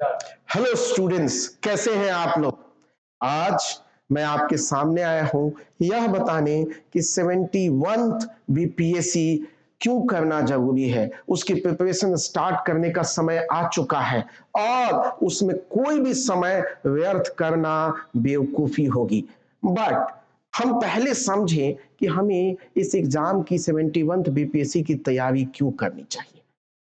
Hello students, कैसे हैं आप लोग। आज मैं आपके सामने आया हूं यह बताने कि 71th बीपीएससी क्यों करना जरूरी है। उसकी प्रिपरेशन स्टार्ट करने का समय आ चुका है और उसमें कोई भी समय व्यर्थ करना बेवकूफी होगी। बट हम पहले समझें कि हमें इस एग्जाम की 71th बीपीएससी की तैयारी क्यों करनी चाहिए।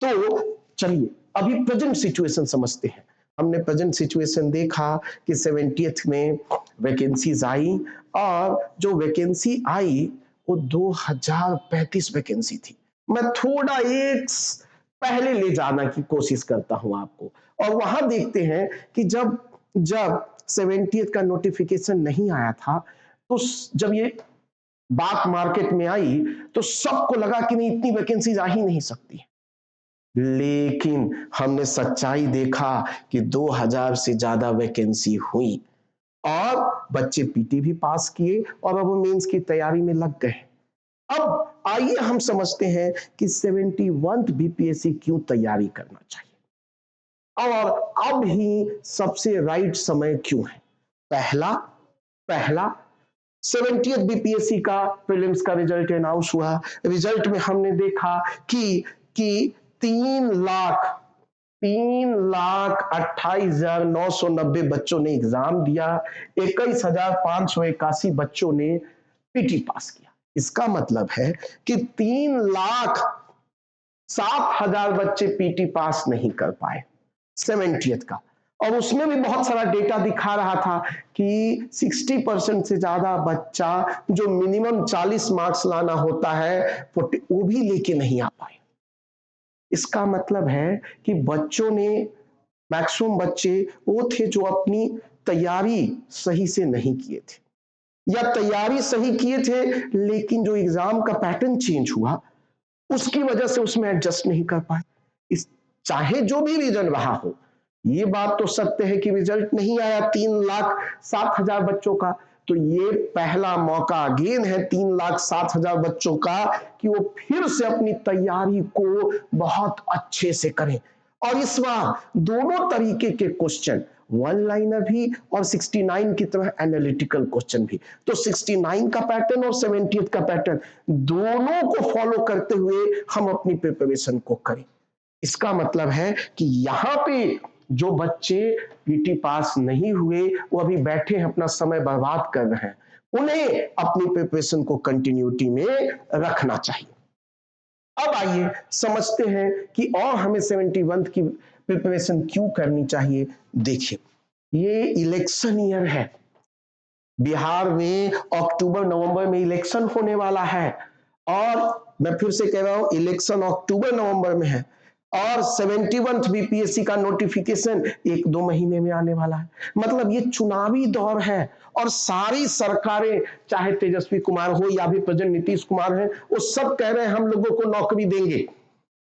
तो चलिए अभी प्रेजेंट सिचुएशन समझते हैं। हमने प्रेजेंट सिचुएशन देखा कि 70th में वैकेंसीज आई और जो वैकेंसी आई वो 2035 वैकेंसी थी। मैं थोड़ा एक पहले ले जाने की कोशिश करता हूं आपको, और वहां देखते हैं कि जब जब 70th का नोटिफिकेशन नहीं आया था, तो जब ये बात मार्केट में आई तो सबको लगा कि नहीं, इतनी वैकेंसीज आ ही नहीं सकती। लेकिन हमने सच्चाई देखा कि 2000 से ज्यादा वैकेंसी हुई और बच्चे पीटी भी पास किए और अब वो मेंस की तैयारी में लग गए। अब आइए हम समझते हैं कि 71th बीपीएससी क्यों तैयारी करना चाहिए और अब ही सबसे राइट समय क्यों है। पहला पहला 70th बीपीएससी का प्रीलिम्स का रिजल्ट अनाउंस हुआ। रिजल्ट में हमने देखा कि 3,28,990 बच्चों ने एग्जाम दिया, 21,581 बच्चों ने पीटी पास किया। इसका मतलब है कि 3,07,000 बच्चे पीटी पास नहीं कर पाए 70th का। और उसमें भी बहुत सारा डेटा दिखा रहा था कि 60% से ज्यादा बच्चा जो मिनिमम 40 मार्क्स लाना होता है वो भी लेके नहीं आ पाए। इसका मतलब है कि बच्चों ने, मैक्सिमम बच्चे वो थे जो अपनी तैयारी सही से नहीं किए थे, या तैयारी सही किए थे लेकिन जो एग्जाम का पैटर्न चेंज हुआ उसकी वजह से उसमें एडजस्ट नहीं कर पाए। इस चाहे जो भी रीजन रहा हो, ये बात तो सत्य है कि रिजल्ट नहीं आया 3,07,000 बच्चों का, तो ये पहला मौका अगेन है 3,07,000 बच्चों का कि वो फिर से अपनी तैयारी को बहुत अच्छे से करें। और इस बार दोनों तरीके के क्वेश्चन, वन लाइनर भी और 69 की तरह एनालिटिकल क्वेश्चन भी, तो 69 का पैटर्न और 70th का पैटर्न दोनों को फॉलो करते हुए हम अपनी प्रिपरेशन को करें। इसका मतलब है कि यहां पे जो बच्चे पीटी पास नहीं हुए वो अभी बैठे हैं, अपना समय बर्बाद कर रहे हैं, उन्हें अपनी प्रिपरेशन को कंटिन्यूटी में रखना चाहिए। अब आइए समझते हैं कि और हमें 71th की प्रिपरेशन क्यों करनी चाहिए। देखिए, ये इलेक्शन ईयर है, बिहार में अक्टूबर नवंबर में इलेक्शन होने वाला है, और मैं फिर से कह रहा हूं इलेक्शन अक्टूबर नवंबर में है और 71th बीपीएससी का नोटिफिकेशन 1-2 महीने में आने वाला है। मतलब ये चुनावी दौर है और सारी सरकारें, चाहे तेजस्वी कुमार हो या भी प्रेजेंट नीतीश कुमार है, वो सब कह रहे हैं हम लोगों को नौकरी देंगे,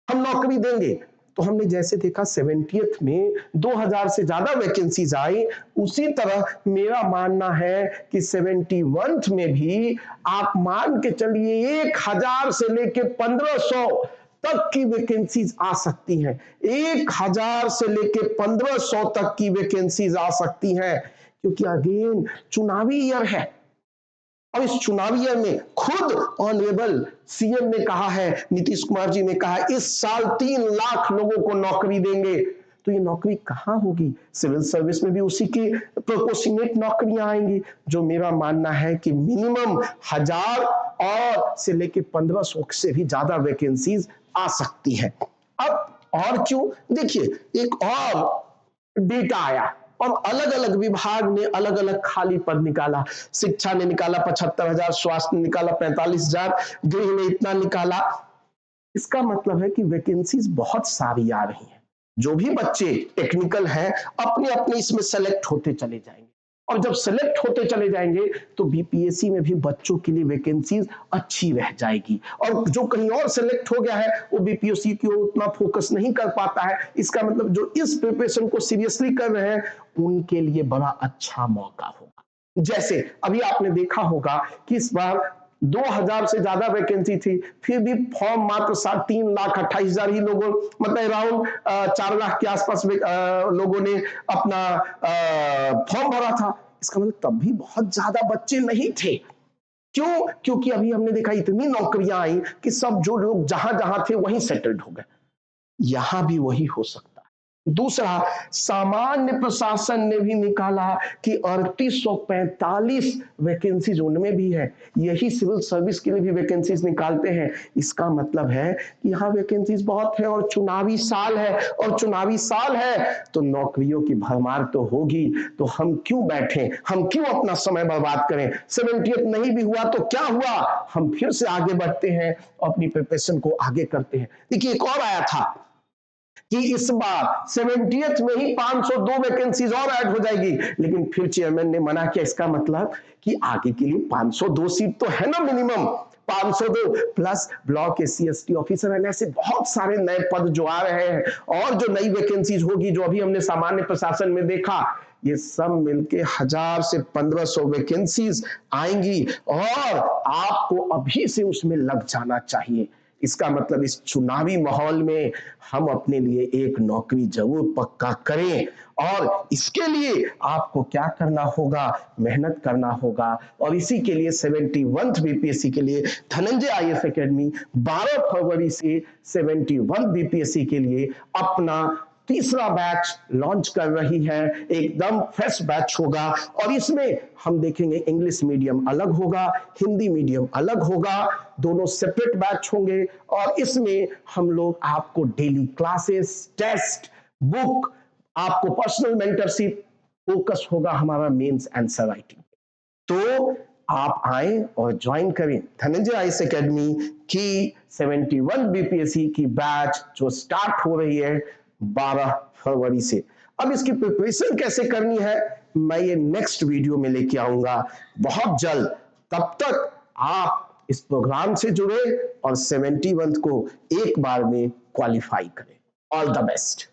हम नौकरी देंगे। तो हमने जैसे देखा 70th में 2000 से ज्यादा वैकेंसीज आई, उसी तरह मेरा मानना है कि 71th में भी आप मान के चलिए 1000 से लेके 1500 तक की वैकेंसीज आ सकती हैं। 1000 से लेके 1500 तक की वैकेंसीज आ सकती हैं, क्योंकि अगेन चुनावी ईयर है। और इस चुनावी ईयर में खुद ऑनरेबल सीएम ने कहा है, नीतीश कुमार जी ने कहा इस साल 3 लाख लोगों को नौकरी देंगे। तो ये नौकरी कहां होगी? सिविल सर्विस में भी उसी की प्रोपोर्शनेट नौकरियां आएंगी, जो मेरा मानना है कि मिनिमम 1000 और से लेके 1500 से भी ज्यादा वैकेंसीज आ सकती है। अब और क्यों, देखिए एक और डेटा आया और अलग अलग विभाग ने अलग अलग खाली पद निकाला। शिक्षा ने निकाला 75,000, स्वास्थ्य ने निकाला 45,000, गृह ने इतना निकाला। इसका मतलब है कि वैकेंसीज बहुत सारी आ रही हैं। जो भी बच्चे टेक्निकल हैं अपने अपने इसमें सेलेक्ट होते चले जाएंगे, और जब सेलेक्ट होते चले जाएंगे तो बीपीएससी में भी बच्चों के लिए वैकेंसीज अच्छी रह जाएगी, और जो कहीं और सेलेक्ट हो गया है वो बीपीएससी की ओर उतना फोकस नहीं कर पाता है। इसका मतलब जो इस प्रिपरेशन को सीरियसली कर रहे हैं उनके लिए बड़ा अच्छा मौका होगा। जैसे अभी आपने देखा होगा कि इस बार 2000 से ज्यादा वैकेंसी थी, फिर भी फॉर्म मात्र 3,28,000 ही लोगों, मतलब अराउंड 4 लाख के आसपास लोगों ने अपना फॉर्म भरा था। इसका मतलब तब भी बहुत ज्यादा बच्चे नहीं थे। क्यों? क्योंकि अभी हमने देखा इतनी नौकरियां आई कि सब जो लोग जहां जहां थे वहीं सेटल्ड हो गए। यहां भी वही हो सकता है। दूसरा, सामान्य प्रशासन ने भी निकाला कि 3845 वैकेंसीज उनमें भी है। यही सिविल सर्विस के लिए भी वैकेंसीज निकालते हैं। इसका मतलब है कि यहाँ वैकेंसीज बहुत है और चुनावी साल है, और चुनावी साल है तो नौकरियों की भरमार तो होगी। तो हम क्यों बैठें, हम क्यों अपना समय बर्बाद करें? 70th नहीं भी हुआ तो क्या हुआ, हम फिर से आगे बढ़ते हैं और अपनी प्रिपरेशन को आगे करते हैं। देखिए, एक और आया था कि इस बार 70th में ही 502 वैकेंसीज और ऐड हो जाएगी, लेकिन फिर चेयरमैन ने मना किया। इसका मतलब कि आगे के लिए 502 सीट तो है ना minimum, 502 plus block SC ST officer है, ऐसे बहुत सारे नए पद जो आ रहे हैं, और जो नई वैकेंसीज होगी, जो अभी हमने सामान्य प्रशासन में देखा, ये सब मिलके 1000 से 1500 वैकेंसीज आएंगी, और आपको अभी से उसमें लग जाना चाहिए। इसका मतलब इस चुनावी माहौल में हम अपने लिए एक नौकरी जरूर पक्का करें, और इसके लिए आपको क्या करना होगा, मेहनत करना होगा। और इसी के लिए 71th BPSC के लिए धनंजय IAS एकेडमी 12 फरवरी से 71 BPSC के लिए अपना तीसरा बैच लॉन्च कर रही है। एकदम फ्रेश बैच होगा, और इसमें हम देखेंगे इंग्लिश मीडियम अलग होगा, हिंदी मीडियम अलग होगा, दोनों सेपरेट बैच होंगे। और इसमें हम लोग आपको डेली क्लासेस, टेस्ट, बुक, आपको पर्सनल मेंटरशिप, फोकस होगा हमारा मेंस आंसर राइटिंग। तो आप आए और ज्वाइन करें धनंजय IAS एकेडमी की 71 BPSC की बैच, जो स्टार्ट हो रही है 12 फरवरी से। अब इसकी प्रिपरेशन कैसे करनी है, मैं ये नेक्स्ट वीडियो में लेके आऊंगा बहुत जल्द। तब तक आप इस प्रोग्राम से जुड़े और 71 को एक बार में क्वालिफाई करें। All the best.